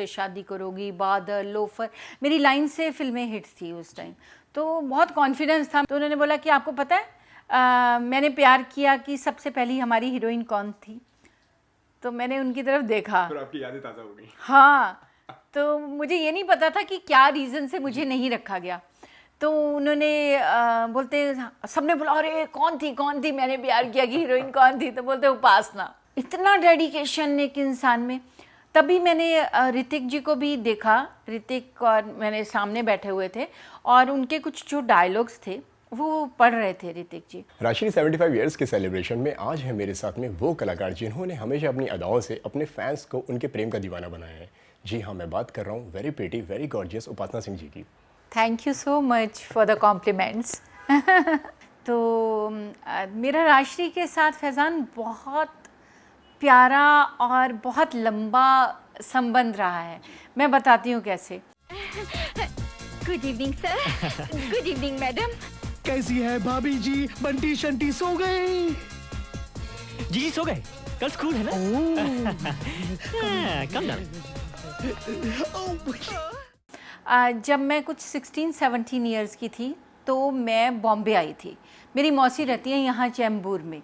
मुझसे शादी करोगी, बादल, लोफर, मेरी लाइन से फिल्में हिट थी उस टाइम। तो बहुत कॉन्फिडेंस था। तो उन्होंने बोला कि आपको पता है मैंने प्यार किया कि सबसे पहली हमारी हीरोइन कौन थी। तो मैंने उनकी तरफ देखा, फिर आपकी यादें ताज़ा हो गई। हाँ, तो मुझे ये नहीं पता था कि क्या रीज़न से मुझे नहीं रखा गया। तो उन्होंने बोलते, सबने बोला अरे कौन थी मैंने प्यार किया कि हीरोइन कौन थी, तो बोलते उपासना। इतना डेडिकेशन एक इंसान में। तभी मैंने ऋतिक जी को भी देखा। ऋतिक और मैंने सामने बैठे हुए थे और उनके कुछ जो डायलॉग्स थे वो पढ़ रहे थे ऋतिक जी। राशि 75 इयर्स के सेलिब्रेशन में आज है मेरे साथ में वो कलाकार जिन्होंने हमेशा अपनी अदाओं से अपने फैंस को उनके प्रेम का दीवाना बनाया है। जी हाँ, मैं बात कर रहा हूँ very pretty very gorgeous Upasana Singh ji की। Thank you so much for the compliments. तो मेरा राशि के साथ फैज़ान बहुत प्यारा और बहुत लंबा संबंध रहा है। मैं बताती हूँ कैसे। Good evening sir. Good evening madam. कैसी है भाभी जी? बंटी शंटी सो गए? जी सो गए, कल स्कूल है ना। कम डाल। जब मैं कुछ 16-17 ईयर्स की थी तो मैं बॉम्बे आई थी। मेरी मौसी रहती है यहाँ चैम्बूर में।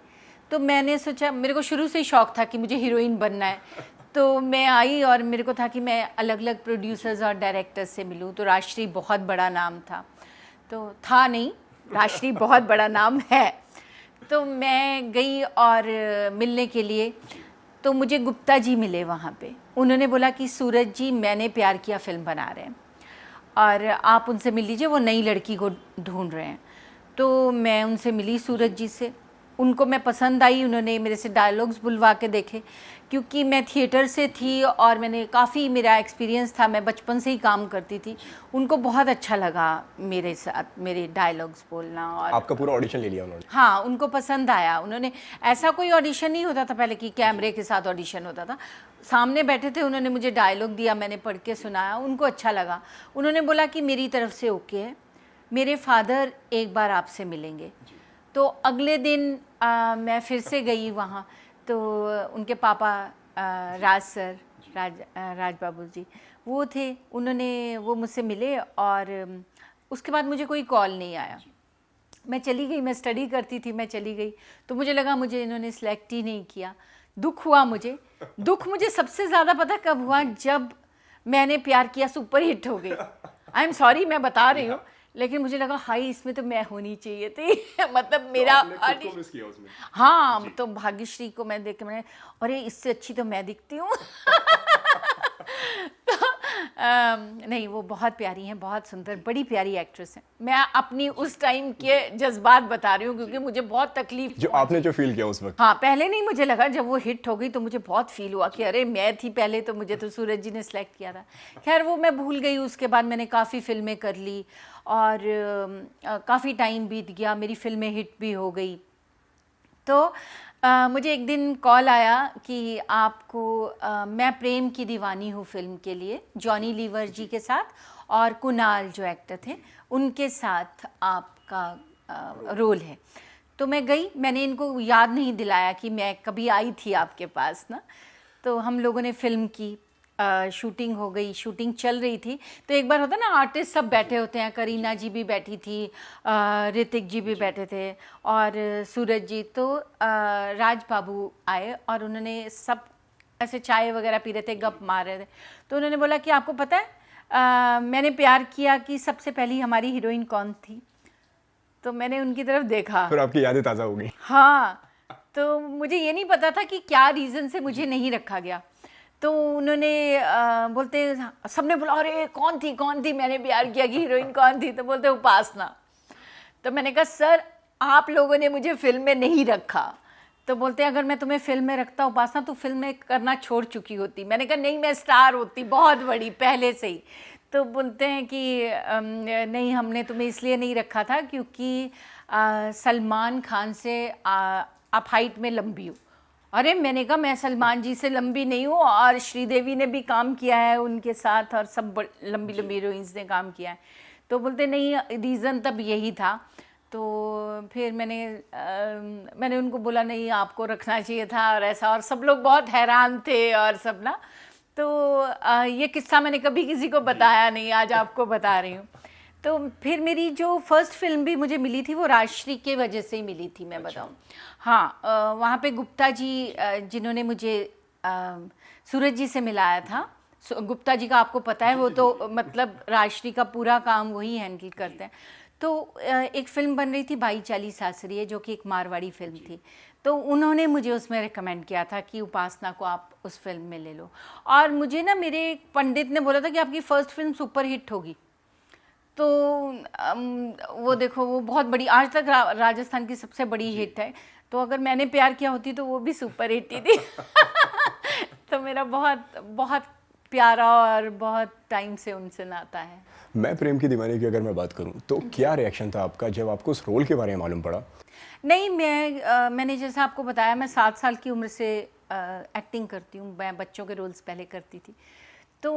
तो मैंने सोचा, मेरे को शुरू से ही शौक़ था कि मुझे हीरोइन बनना है। तो मैं आई और मेरे को था कि मैं अलग अलग प्रोड्यूसर्स और डायरेक्टर्स से मिलूँ। तो राशि बहुत बड़ा नाम था, तो था नहीं, राशि बहुत बड़ा नाम है। तो मैं गई और मिलने के लिए, तो मुझे गुप्ता जी मिले वहाँ पे। उन्होंने बोला कि सूरज जी मैंने प्यार किया फिल्म बना रहे हैं और आप उनसे मिल लीजिए, वो नई लड़की को ढूंढ रहे हैं। तो मैं उनसे मिली सूरज जी से, उनको मैं पसंद आई। उन्होंने मेरे से डायलॉग्स बुलवा के देखे, क्योंकि मैं थिएटर से थी और मैंने काफ़ी, मेरा एक्सपीरियंस था, मैं बचपन से ही काम करती थी। उनको बहुत अच्छा लगा मेरे साथ मेरे डायलॉग्स बोलना। और आपका पूरा ऑडिशन ले लिया उन्होंने? हाँ, उनको पसंद आया। उन्होंने, ऐसा कोई ऑडिशन नहीं होता था पहले कि कैमरे के साथ ऑडिशन होता था। सामने बैठे थे, उन्होंने मुझे डायलॉग दिया, मैंने पढ़ के सुनाया, उनको अच्छा लगा। उन्होंने बोला कि मेरी तरफ से ओके है, मेरे फादर एक बार आपसे मिलेंगे। तो अगले दिन मैं फिर से गई वहाँ। तो उनके पापा राज बाबू जी वो थे, वो मुझसे मिले और उसके बाद मुझे कोई कॉल नहीं आया। मैं चली गई, मैं स्टडी करती थी, मैं चली गई। तो मुझे लगा मुझे इन्होंने सिलेक्ट ही नहीं किया। दुख हुआ मुझे। दुख मुझे सबसे ज़्यादा पता कब हुआ, जब मैंने प्यार किया सुपर हिट हो गई। आई एम सॉरी, मैं बता रही हूँ, लेकिन मुझे लगा हाई इसमें तो मैं होनी चाहिए थी। मतलब मेरा तो मिस किया उसमें। हाँ, तो भाग्यश्री को मैं देख के मैंने, अरे इससे अच्छी तो मैं दिखती हूँ। तो नहीं, वो बहुत प्यारी हैं, बहुत सुंदर, बड़ी प्यारी एक्ट्रेस हैं। मैं अपनी उस टाइम के जज्बात बता रही हूँ, क्योंकि मुझे बहुत तकलीफ जो आपने जो फील किया उस वक्त। हाँ, पहले नहीं मुझे लगा, जब वो हिट हो गई तो मुझे बहुत फील हुआ कि अरे मैं थी पहले, तो मुझे तो सूरज जी ने सेलेक्ट किया था। खैर वो मैं भूल गई। उसके बाद मैंने काफ़ी फिल्में कर ली और काफ़ी टाइम बीत गया, मेरी फिल्में हिट भी हो गई। तो मुझे एक दिन कॉल आया कि आपको मैं प्रेम की दीवानी हूँ फिल्म के लिए, जॉनी लीवर जी के साथ और कुणाल जो एक्टर थे उनके साथ आपका रोल है। तो मैं गई, मैंने इनको याद नहीं दिलाया कि मैं कभी आई थी आपके पास ना। तो हम लोगों ने फिल्म की, शूटिंग हो गई, शूटिंग चल रही थी। तो एक बार होता है ना, आर्टिस्ट सब बैठे होते हैं, करीना जी भी बैठी थी, ऋतिक जी भी बैठे थे और सूरज जी। तो राज बाबू आए और उन्होंने, सब ऐसे चाय वगैरह पी रहे थे, गप मार रहे थे। तो उन्होंने बोला कि आपको पता है मैंने प्यार किया कि सबसे पहली हमारी हीरोइन कौन थी। तो मैंने उनकी तरफ देखा, फिर आपकी यादें ताज़ा हो गई। हाँ, तो मुझे ये नहीं पता था कि क्या रीज़न से मुझे नहीं रखा गया। तो उन्होंने बोलते, सबने बोला अरे कौन थी मैंने प्यार किया कि हीरोइन कौन थी। तो बोलते उपासना। तो मैंने कहा सर आप लोगों ने मुझे फिल्म में नहीं रखा। तो बोलते अगर मैं तुम्हें फिल्म में रखता उपासना तो फिल्म में करना छोड़ चुकी होती। मैंने कहा नहीं, मैं स्टार होती बहुत बड़ी पहले से ही। तो बोलते हैं कि नहीं, हमने तुम्हें इसलिए नहीं रखा था क्योंकि सलमान खान से आप हाइट में लंबी हो। अरे मैंने कहा मैं सलमान जी से लंबी नहीं हूँ, और श्रीदेवी ने भी काम किया है उनके साथ और सब लंबी लंबी हीरोइंस ने काम किया है। तो बोलते नहीं, रीज़न तब यही था। तो फिर मैंने उनको बोला नहीं आपको रखना चाहिए था और ऐसा, और सब लोग बहुत हैरान थे और सब ना। तो ये किस्सा मैंने कभी किसी को बताया नहीं, आज आपको बता रही हूँ। तो फिर मेरी जो फर्स्ट फिल्म भी मुझे मिली थी वो राजश्री के वजह से ही मिली थी, मैं बताऊँ। हाँ, वहाँ पे गुप्ता जी जिन्होंने मुझे सूरज जी से मिलाया था, गुप्ता जी का आपको पता है, वो तो मतलब राजश्री का पूरा काम वही हैंडल करते हैं। तो एक फ़िल्म बन रही थी बाई चाली सासरी है, जो कि एक मारवाड़ी फिल्म थी। तो उन्होंने मुझे उसमें रिकमेंड किया था कि उपासना को आप उस फिल्म में ले लो। और मुझे ना मेरे पंडित ने बोला था कि आपकी फ़र्स्ट फिल्म सुपर हिट होगी। तो वो देखो, वो बहुत बड़ी, आज तक राजस्थान की सबसे बड़ी हिट है। तो अगर मैंने प्यार किया होती तो वो भी सुपर हिट ही थी। तो मेरा बहुत बहुत प्यारा और बहुत टाइम से उनसे नाता है। मैं प्रेम की दीवानी की अगर मैं बात करूं तो क्या रिएक्शन था आपका जब आपको उस रोल के बारे में मालूम पड़ा? नहीं, मैंने जैसा आपको बताया, मैं 7 साल की उम्र से एक्टिंग करती हूँ। मैं बच्चों के रोल्स पहले करती थी। तो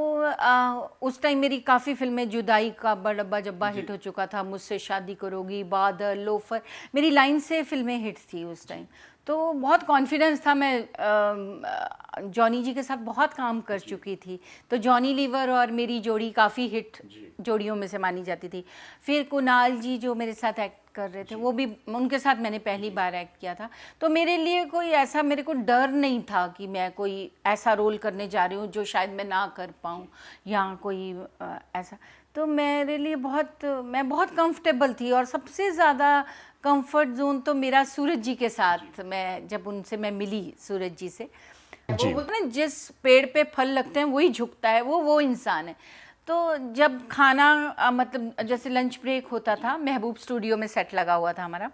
उस टाइम मेरी काफ़ी फिल्में, जुदाई का बड़ब्बा जब्बा हिट हो चुका था, मुझसे शादी करोगी, बादल, लोफर, मेरी लाइन से फिल्में हिट थी उस टाइम। तो बहुत कॉन्फिडेंस था। मैं जॉनी जी के साथ बहुत काम कर चुकी थी, तो जॉनी लीवर और मेरी जोड़ी काफ़ी हिट जोड़ियों में से मानी जाती थी। फिर कुणाल जी जो मेरे साथ एक्ट कर रहे थे, वो भी, उनके साथ मैंने पहली बार एक्ट किया था। तो मेरे लिए कोई ऐसा, मेरे को डर नहीं था कि मैं कोई ऐसा रोल करने जा रही हूँ जो शायद मैं ना कर पाऊँ या कोई ऐसा। तो मेरे लिए मैं बहुत कंफर्टेबल थी। और सबसे ज़्यादा कंफर्ट जोन तो मेरा सूरज जी के साथ, मैं जब उनसे मैं मिली सूरज जी से, वो बोलते हैं जिस पेड़ पे फल लगते हैं वही झुकता है, वो इंसान है। तो जब खाना मतलब जैसे लंच ब्रेक होता था, महबूब स्टूडियो में सेट लगा हुआ था हमारा,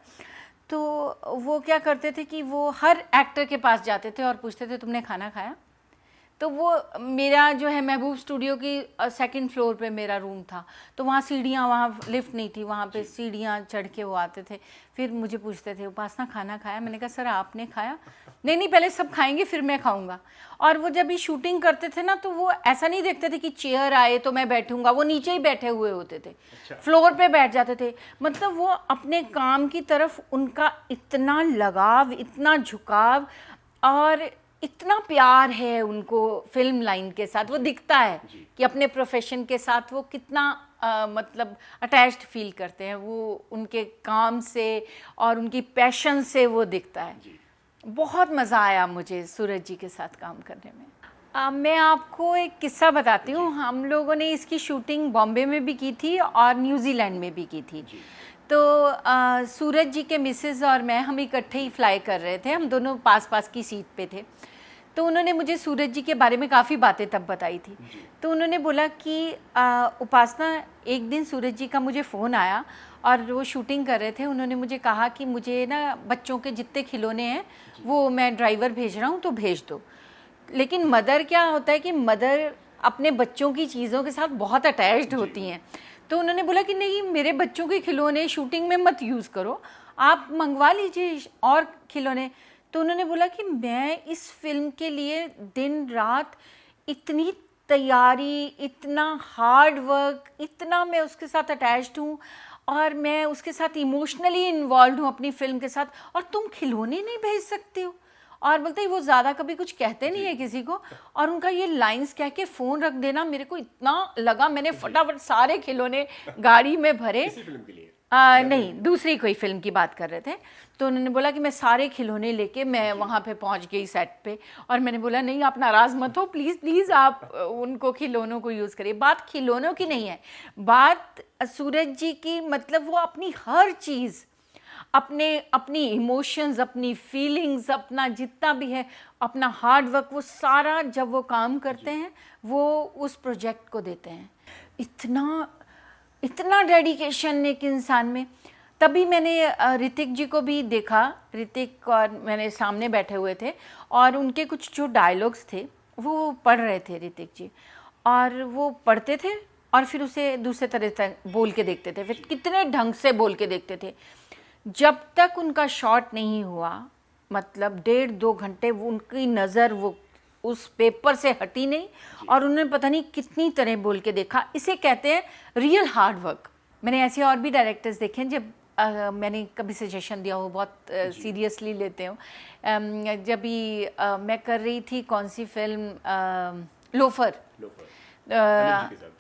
तो वो क्या करते थे कि वो हर एक्टर के पास जाते थे और पूछते थे तुमने खाना खाया? तो वो मेरा जो है महबूब स्टूडियो की 2nd फ्लोर पे मेरा रूम था। तो वहाँ सीढ़ियाँ, वहाँ लिफ्ट नहीं थी, वहाँ पे सीढ़ियाँ चढ़ के वो आते थे। फिर मुझे पूछते थे उपासना खाना खाया? मैंने कहा सर आपने खाया? नहीं नहीं, पहले सब खाएंगे फिर मैं खाऊंगा। और वो जब भी शूटिंग करते थे ना, तो वो ऐसा नहीं देखते थे कि चेयर आए तो मैं बैठूंगा, वो नीचे ही बैठे हुए होते थे। फ्लोर पे बैठ जाते थे। मतलब वो अपने काम की तरफ उनका इतना लगाव, इतना झुकाव और इतना प्यार है उनको फिल्म लाइन के साथ। वो दिखता है कि अपने प्रोफेशन के साथ वो कितना मतलब अटैच्ड फील करते हैं, वो उनके काम से और उनकी पैशन से वो दिखता है। बहुत मज़ा आया मुझे सूरज जी के साथ काम करने में। मैं आपको एक किस्सा बताती हूँ। हम लोगों ने इसकी शूटिंग बॉम्बे में भी की थी और न्यूजीलैंड में भी की थी। तो सूरज जी के मिसेस और मैं, हम इकट्ठे ही फ्लाई कर रहे थे, हम दोनों पास पास की सीट पे थे। तो उन्होंने मुझे सूरज जी के बारे में काफ़ी बातें तब बताई थी। तो उन्होंने बोला कि उपासना, एक दिन सूरज जी का मुझे फ़ोन आया और वो शूटिंग कर रहे थे। उन्होंने मुझे कहा कि मुझे ना बच्चों के जितने खिलौने हैं वो मैं ड्राइवर भेज रहा हूँ, तो भेज दो। लेकिन मदर, क्या होता है कि मदर अपने बच्चों की चीज़ों के साथ बहुत अटैच्ड होती हैं। तो उन्होंने बोला कि नहीं, मेरे बच्चों के खिलौने शूटिंग में मत यूज़ करो, आप मंगवा लीजिए और खिलौने। तो उन्होंने बोला कि मैं इस फिल्म के लिए दिन रात इतनी तैयारी, इतना हार्ड वर्क, इतना मैं उसके साथ अटैच्ड हूँ और मैं उसके साथ इमोशनली इन्वॉल्व हूँ अपनी फिल्म के साथ, और तुम खिलौने नहीं भेज सकते हो। और बोलते ही वो ज़्यादा कभी कुछ कहते नहीं है किसी को, और उनका ये लाइंस कह के फ़ोन रख देना मेरे को इतना लगा, मैंने फटाफट सारे खिलौने गाड़ी में भरे। फिल्म के लिए? नहीं, दूसरी कोई फिल्म की बात कर रहे थे। तो उन्होंने बोला कि मैं सारे खिलौने लेके मैं वहाँ पे पहुँच गई सेट पे, और मैंने बोला नहीं, आप नाराज़ मत हो, प्लीज़ प्लीज़ आप उनको खिलौनों को यूज़ करिए। बात खिलौनों की नहीं है, बात सूरज जी की। मतलब वो अपनी हर चीज़, अपनी इमोशंस, अपनी फीलिंग्स, अपना जितना भी है, अपना हार्ड वर्क, वो सारा जब वो काम करते हैं वो उस प्रोजेक्ट को देते हैं। इतना डेडिकेशन एक इंसान में। तभी मैंने ऋतिक जी को भी देखा। ऋतिक और मैंने सामने बैठे हुए थे और उनके कुछ जो डायलॉग्स थे वो पढ़ रहे थे ऋतिक जी, और वो पढ़ते थे और फिर उसे दूसरे तरह से बोल के देखते थे, फिर कितने ढंग से बोल के देखते थे। जब तक उनका शॉट नहीं हुआ, मतलब 1.5-2 घंटे वो उनकी नज़र वो उस पेपर से हटी नहीं, और उन्होंने पता नहीं कितनी तरह बोल के देखा। इसे कहते हैं रियल हार्ड वर्क। मैंने ऐसे और भी डायरेक्टर्स देखे हैं, जब मैंने कभी सजेशन दिया हो, बहुत सीरियसली लेते हो। जब भी मैं कर रही थी कौन सी फिल्म, लोफर।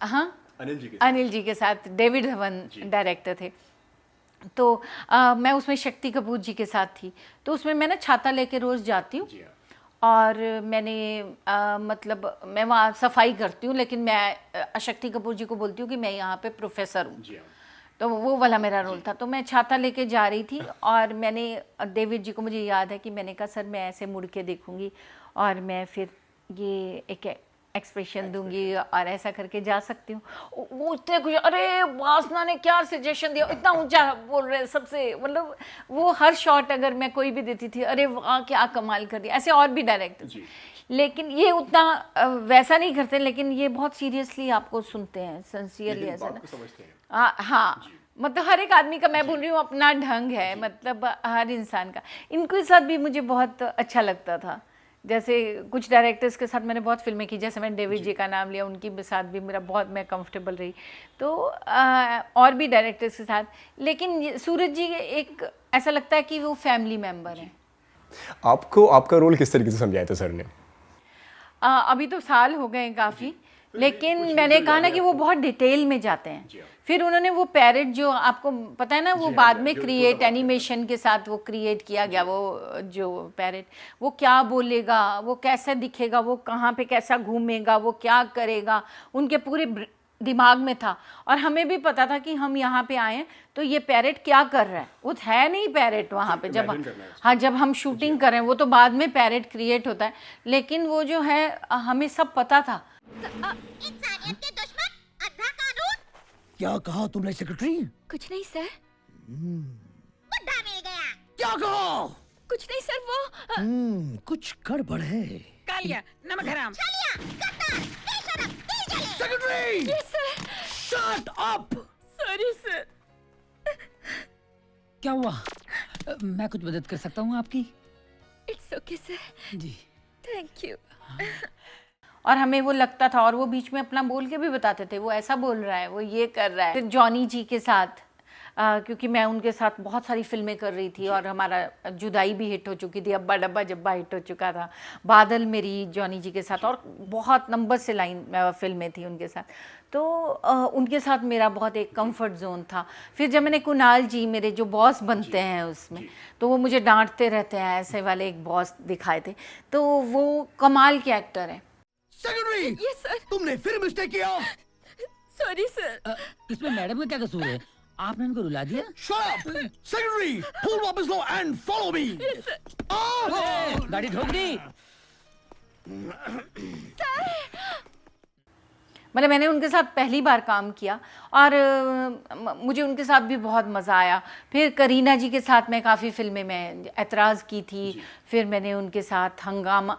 हाँ, अनिल जी के साथ डेविड धवन डायरेक्टर थे। तो मैं उसमें शक्ति कपूर जी के साथ थी। तो उसमें मैं ना छाता लेके रोज़ जाती हूँ और मैंने मतलब मैं वहाँ सफाई करती हूँ, लेकिन मैं शक्ति कपूर जी को बोलती हूँ कि मैं यहाँ पे प्रोफेसर हूँ। तो वो वाला मेरा रोल था। तो मैं छाता लेके जा रही थी और मैंने डेविड जी को, मुझे याद है कि मैंने कहा सर मैं ऐसे मुड़ के देखूँगी और मैं फिर ये एक एक्सप्रेशन दूंगी और ऐसा करके जा सकती हूँ। वो इतने खुश, अरे वासना ने क्या सजेशन दिया, इतना ऊंचा बोल रहे सबसे, मतलब वो हर शॉट अगर मैं कोई भी देती थी, अरे वाह क्या कमाल कर दिया। ऐसे और भी डायरेक्टर, लेकिन ये उतना वैसा नहीं करते, लेकिन ये बहुत सीरियसली आपको सुनते हैं, सिंसियरली ऐसा ना। हाँ, मतलब हर एक आदमी का, मैं बोल रही हूँ अपना ढंग है, मतलब हर इंसान का। इनके साथ भी मुझे बहुत अच्छा लगता था। जैसे कुछ डायरेक्टर्स के साथ मैंने बहुत फिल्में की, जैसे मैंने डेविड जी का नाम लिया, उनकी साथ भी मेरा बहुत, मैं कंफर्टेबल रही। तो और भी डायरेक्टर्स के साथ, लेकिन सूरज जी एक ऐसा लगता है कि वो फैमिली मेम्बर हैं। आपको आपका रोल किस तरीके से समझाया था सर ने? अभी तो साल हो गए काफ़ी, लेकिन मैंने कहा ना कि वो बहुत डिटेल में जाते हैं। फिर उन्होंने वो पैरेट जो आपको पता है ना, वो बाद में क्रिएट एनिमेशन के साथ वो क्रिएट किया गया, वो जो पैरेट, वो क्या बोलेगा, वो कैसे दिखेगा, वो कहाँ पे कैसा घूमेगा, वो क्या करेगा, उनके पूरे दिमाग में था। और हमें भी पता था कि हम यहाँ पे आए हैं तो ये पैरेट क्या कर रहा है। वो है नहीं पैरेट वहाँ पे, जब हाँ जब हम शूटिंग कर रहे हैं, वो तो बाद में पैरेट क्रिएट होता है, लेकिन वो जो है हमें सब पता था। इंसानियत के दुश्मन, अंधा कानून। क्या कहा तुमने सेक्रेटरी? कुछ नहीं सर। बुड्ढा मिल गया। क्या कहा? कुछ नहीं सर, वो कुछ गड़बड़ है। कालिया, नमक हराम। छलिया, गद्दार, बेशरम, दिलजले। Secretary! Yes sir. Shut up! Sorry sir. क्या हुआ? मैं कुछ मदद कर सकता हूँ आपकी? It's okay sir. जी। Thank you. और हमें वो लगता था, और वो बीच में अपना बोल के भी बताते थे, वो ऐसा बोल रहा है, वो ये कर रहा है। फिर जॉनी जी के साथ क्योंकि मैं उनके साथ बहुत सारी फिल्में कर रही थी और हमारा जुदाई भी हिट हो चुकी थी, अब्बा डब्बा जब्बा हिट हो चुका था, बादल मेरी जॉनी जी के साथ, और बहुत नंबर से लाइन फिल्में थी उनके साथ। तो उनके साथ मेरा बहुत एक कंफर्ट जोन था। फिर जब मैंने कुणाल जी, मेरे जो बॉस बनते हैं उसमें, तो वो मुझे डांटते रहते हैं, ऐसे वाले एक बॉस दिखाए थे, तो वो कमाल के एक्टर हैं। सेक्रेटरी! Yes sir. तुमने फिर मिस्टेक किया। Sorry sir. इसमें मैडम का क्या कसूर है? आपने उनको रुला दिया? Shut up! सेक्रेटरी, पुल वापस लो एंड फॉलो मी। गाड़ी ठोक दी। मतलब मैंने उनके साथ पहली बार काम किया और मुझे उनके साथ भी बहुत मज़ा आया। फिर करीना जी के साथ मैं काफ़ी फिल्में में एतराज़ की थी। फिर मैंने उनके साथ हंगामा,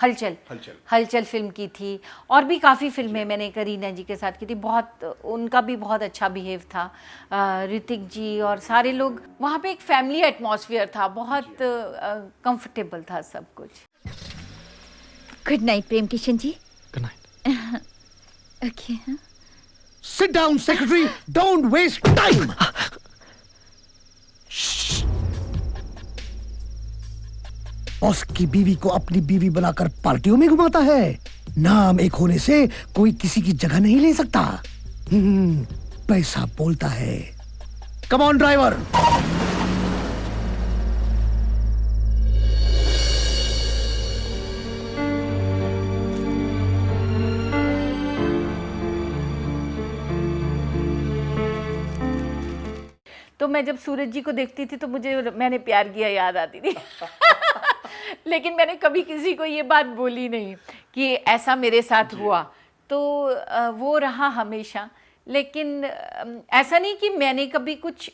हलचल फिल्म की थी, और भी काफ़ी फिल्में मैंने करीना जी के साथ की थी। बहुत, उनका भी बहुत अच्छा बिहेव था, ऋतिक जी और सारे लोग। वहाँ पे एक फैमिली एटमॉस्फेयर था, बहुत कंफर्टेबल था सब कुछ। Good night Prem Kishan ji. Good night. Okay. Sit down, secretary. Don't waste time. Boss की बीवी को अपनी बीवी बनाकर पार्टियों में घुमाता है। नाम एक होने से कोई किसी की जगह नहीं ले सकता। पैसा बोलता है। Come on driver. तो मैं जब सूरज जी को देखती थी तो मुझे मैंने प्यार किया याद आती थी। लेकिन मैंने कभी किसी को ये बात बोली नहीं कि ऐसा मेरे साथ हुआ। तो वो रहा हमेशा। लेकिन ऐसा नहीं कि मैंने कभी कुछ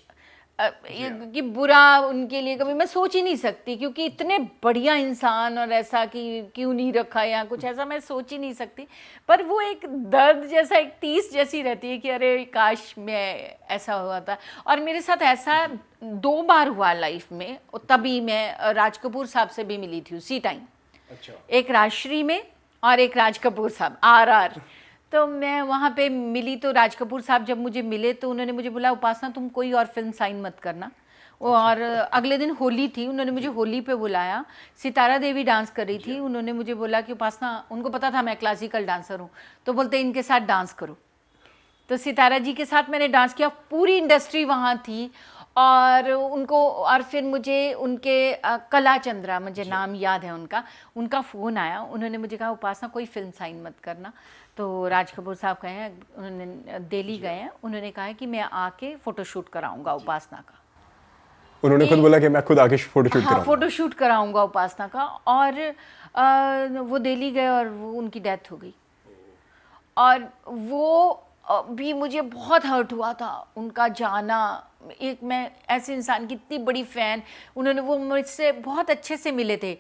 कि बुरा उनके लिए कभी मैं सोच ही नहीं सकती, क्योंकि इतने बढ़िया इंसान, और ऐसा कि क्यों नहीं रखा या कुछ ऐसा मैं सोच ही नहीं सकती। पर वो एक दर्द जैसा, एक टीस जैसी रहती है कि अरे काश मैं ऐसा हुआ था। और मेरे साथ ऐसा 2 बार हुआ लाइफ में। तभी मैं राज कपूर साहब से भी मिली थी उसी टाइम। अच्छा। एक राजश्री में और एक राज कपूर साहब RR। तो मैं वहाँ पे मिली, तो राज कपूर साहब जब मुझे मिले तो उन्होंने मुझे बोला, उपासना तुम कोई और फिल्म साइन मत करना। और अगले दिन होली थी, उन्होंने मुझे होली पे बुलाया। सितारा देवी डांस कर रही थी, उन्होंने मुझे बोला कि उपासना, उनको पता था मैं क्लासिकल डांसर हूँ, तो बोलते इनके साथ डांस करो। तो सितारा जी के साथ मैंने डांस किया, पूरी इंडस्ट्री वहाँ थी और उनको, और फिर मुझे उनके कला चंद्रा, मुझे नाम याद है उनका फ़ोन आया। उन्होंने मुझे कहा उपासना कोई फिल्म साइन मत करना। तो राज कपूर साहब गए हैं, उन्होंने दिल्ली गए हैं, उन्होंने कहा है कि मैं आके फ़ोटोशूट कराऊंगा उपासना का। उन्होंने खुद बोला कि मैं खुद आके फोटोशूट हाँ, कराऊंगा। फ़ोटोशूट कराऊंगा उपासना का। और वो दिल्ली गए और वो उनकी डेथ हो गई। और वो भी मुझे बहुत हर्ट हुआ था उनका जाना। एक मैं ऐसे इंसान की इतनी बड़ी फ़ैन, उन्होंने, वो मुझसे बहुत अच्छे से मिले थे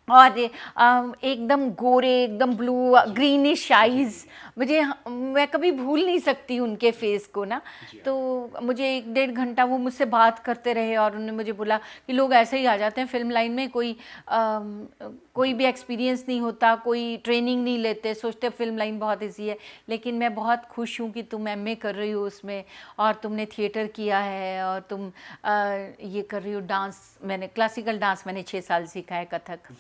और एकदम गोरे, एकदम ब्लू ग्रीनिश आइज़, मैं कभी भूल नहीं सकती उनके फेस को ना। तो मुझे 1-1.5 घंटा वो मुझसे बात करते रहे और उन्होंने मुझे बोला कि लोग ऐसे ही आ जाते हैं फिल्म लाइन में, कोई भी एक्सपीरियंस नहीं होता, कोई ट्रेनिंग नहीं लेते, सोचते फिल्म लाइन बहुत ईजी है। लेकिन मैं बहुत खुश हूँ कि तुम एमए कर रही हो उसमें, और तुमने थिएटर किया है, और तुम ये कर रही हो डांस। मैंने क्लासिकल डांस मैंने 6 साल सीखा है, कथक।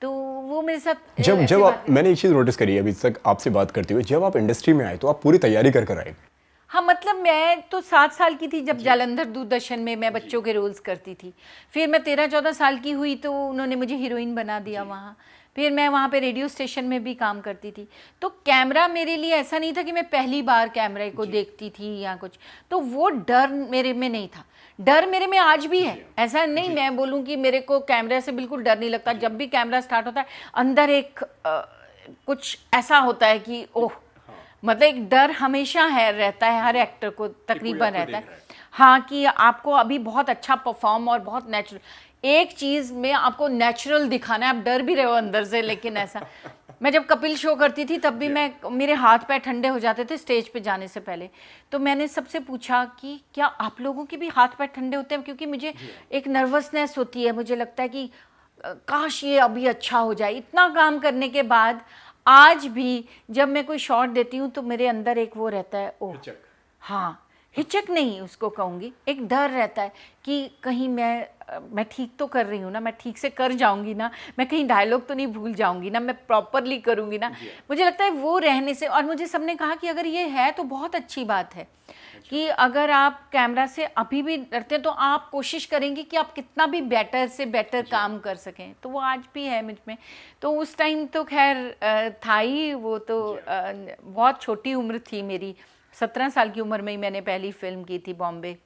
तो वो मेरे साथ जब आप, मैंने एक चीज़ नोटिस करी है अभी तक आपसे बात करते हुए, जब आप इंडस्ट्री में आए तो आप पूरी तैयारी कर कर आए। हाँ, मतलब मैं तो 7 साल की थी जब जालंधर दूरदर्शन में मैं बच्चों के रोल्स करती थी। फिर मैं 13-14 साल की हुई तो उन्होंने मुझे हीरोइन बना दिया वहाँ। फिर मैं वहाँ पे रेडियो स्टेशन में भी काम करती थी। तो कैमरा मेरे लिए ऐसा नहीं था कि मैं पहली बार कैमरे को देखती थी या कुछ, तो वो डर मेरे में नहीं था। डर मेरे में आज भी है, ऐसा नहीं मैं बोलूँ कि मेरे को कैमरे से बिल्कुल डर नहीं लगता। जब भी कैमरा स्टार्ट होता है अंदर एक कुछ ऐसा होता है कि ओह, मतलब एक डर हमेशा है, रहता है हर एक्टर को तकरीबन रहता है। हाँ, कि आपको अभी बहुत अच्छा परफॉर्म और बहुत नेचुरल, एक चीज़ में आपको नेचुरल दिखाना है, आप डर भी रहे हो अंदर से। लेकिन ऐसा, मैं जब कपिल शो करती थी तब भी मेरे हाथ पैर ठंडे हो जाते थे स्टेज पे जाने से पहले। तो मैंने सबसे पूछा कि क्या आप लोगों के भी हाथ पैर ठंडे होते हैं, क्योंकि मुझे एक नर्वसनेस होती है, मुझे लगता है कि काश ये अभी अच्छा हो जाए। इतना काम करने के बाद आज भी जब मैं कोई शॉट देती हूँ तो मेरे अंदर एक वो रहता है, ओह हाँ, हिचक नहीं उसको कहूँगी, एक डर रहता है कि कहीं मैं ठीक तो कर रही हूँ ना, मैं ठीक से कर जाऊँगी ना, मैं कहीं डायलॉग तो नहीं भूल जाऊँगी ना, मैं प्रॉपरली करूँगी ना। मुझे लगता है वो रहने से, और मुझे सबने कहा कि अगर ये है तो बहुत अच्छी बात है कि अगर आप कैमरा से अभी भी डरते हैं तो आप कोशिश करेंगे कि आप कितना भी बेटर से बेटर काम कर सकें। तो वो आज भी है मुझ में। तो उस टाइम तो खैर था ही, वो तो बहुत छोटी उम्र थी मेरी, 17 साल की उम्र में ही मैंने पहली फिल्म की थी बॉम्बे।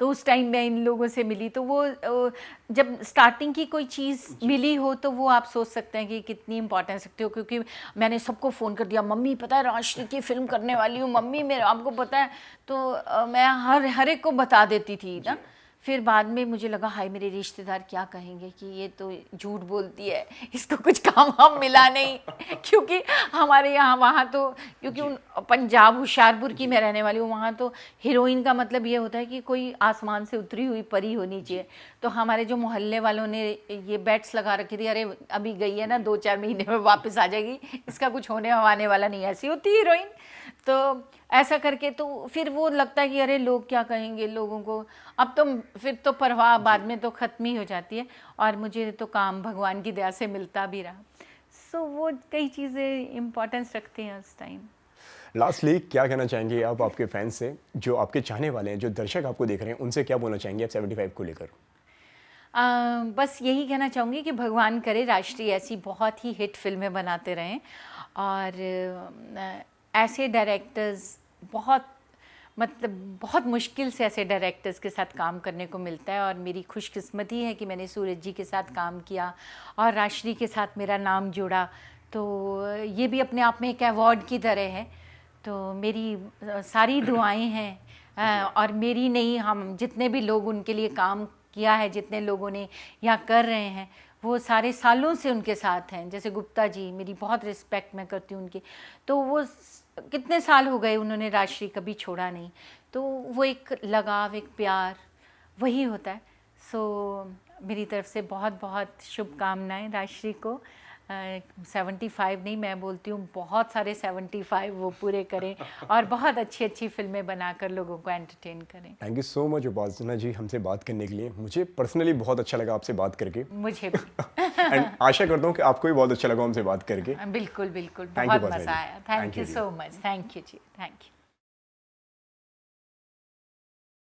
तो उस टाइम मैं इन लोगों से मिली, तो वो जब स्टार्टिंग की कोई चीज़ मिली हो तो वो आप सोच सकते हैं कि कितनी इंपॉर्टेंस रखती हो। क्योंकि मैंने सबको फ़ोन कर दिया, मम्मी पता है राष्ट्र की फ़िल्म करने वाली हूँ, मम्मी मेरे आपको पता है। तो मैं हर एक को बता देती थी ना। फिर बाद में मुझे लगा हाय मेरे रिश्तेदार क्या कहेंगे कि ये तो झूठ बोलती है, इसको कुछ काम हम मिला नहीं। क्योंकि हमारे यहाँ वहाँ तो, क्योंकि पंजाब होशियारपुर की मैं रहने वाली हूँ, वहाँ तो हीरोइन का मतलब ये होता है कि कोई आसमान से उतरी हुई परी होनी चाहिए। तो हमारे जो मोहल्ले वालों ने ये बेट्स लगा रखी थी, अरे अभी गई है ना 2-4 महीने में वापस आ जाएगी, इसका कुछ होने आने वाला नहीं, ऐसी होती हीरोइन। तो ऐसा करके तो फिर वो लगता है कि अरे लोग क्या कहेंगे लोगों को। अब तो फिर तो परवाह बाद में तो ख़त्म ही हो जाती है, और मुझे तो काम भगवान की दया से मिलता भी रहा। सो वो कई चीज़ें इम्पोर्टेंस रखती हैं उस टाइम। लास्टली क्या कहना चाहेंगे आप आपके फैंस से, जो आपके चाहने वाले हैं, जो दर्शक आपको देख रहे हैं, उनसे क्या बोलना चाहेंगे आप 75 को लेकर? बस यही कहना चाहूँगी कि भगवान करे राष्ट्रीय ऐसी बहुत ही हिट फिल्में बनाते रहें, और ऐसे डायरेक्टर्स बहुत मुश्किल से ऐसे डायरेक्टर्स के साथ काम करने को मिलता है। और मेरी खुशकिस्मती है कि मैंने सूरज जी के साथ काम किया और राष्ट्रीय के साथ मेरा नाम जुड़ा, तो ये भी अपने आप में एक अवार्ड की तरह है। तो मेरी सारी दुआएं हैं, और मेरी नहीं, हम जितने भी लोग उनके लिए काम किया है, जितने लोगों ने यहाँ कर रहे हैं, वो सारे सालों से उनके साथ हैं। जैसे गुप्ता जी, मेरी बहुत रिस्पेक्ट मैं करती हूँ उनकी, तो वो कितने साल हो गए उन्होंने राष्ट्रीय कभी छोड़ा नहीं। तो वो एक लगाव, एक प्यार वही होता है। सो मेरी तरफ से बहुत बहुत शुभकामनाएं राष्ट्रीय को, 75 नहीं, मैं बोलती हूँ बहुत सारे 75 वो पूरे करें और बहुत अच्छी अच्छी फिल्में बनाकर लोगों को एंटरटेन करें। थैंक यू सो मच उपासना जी हमसे बात करने के लिए। मुझे पर्सनली बहुत अच्छा लगा आपसे बात करके मुझे भी एंड आशा करता हूँ कि आपको भी बहुत अच्छा लगा हमसे बात करके। बिल्कुल बिल्कुल Thank you, बहुत उपासना मज़ा जी। आया। Thank Thank you you ji. So much. Thank you ji, thank you.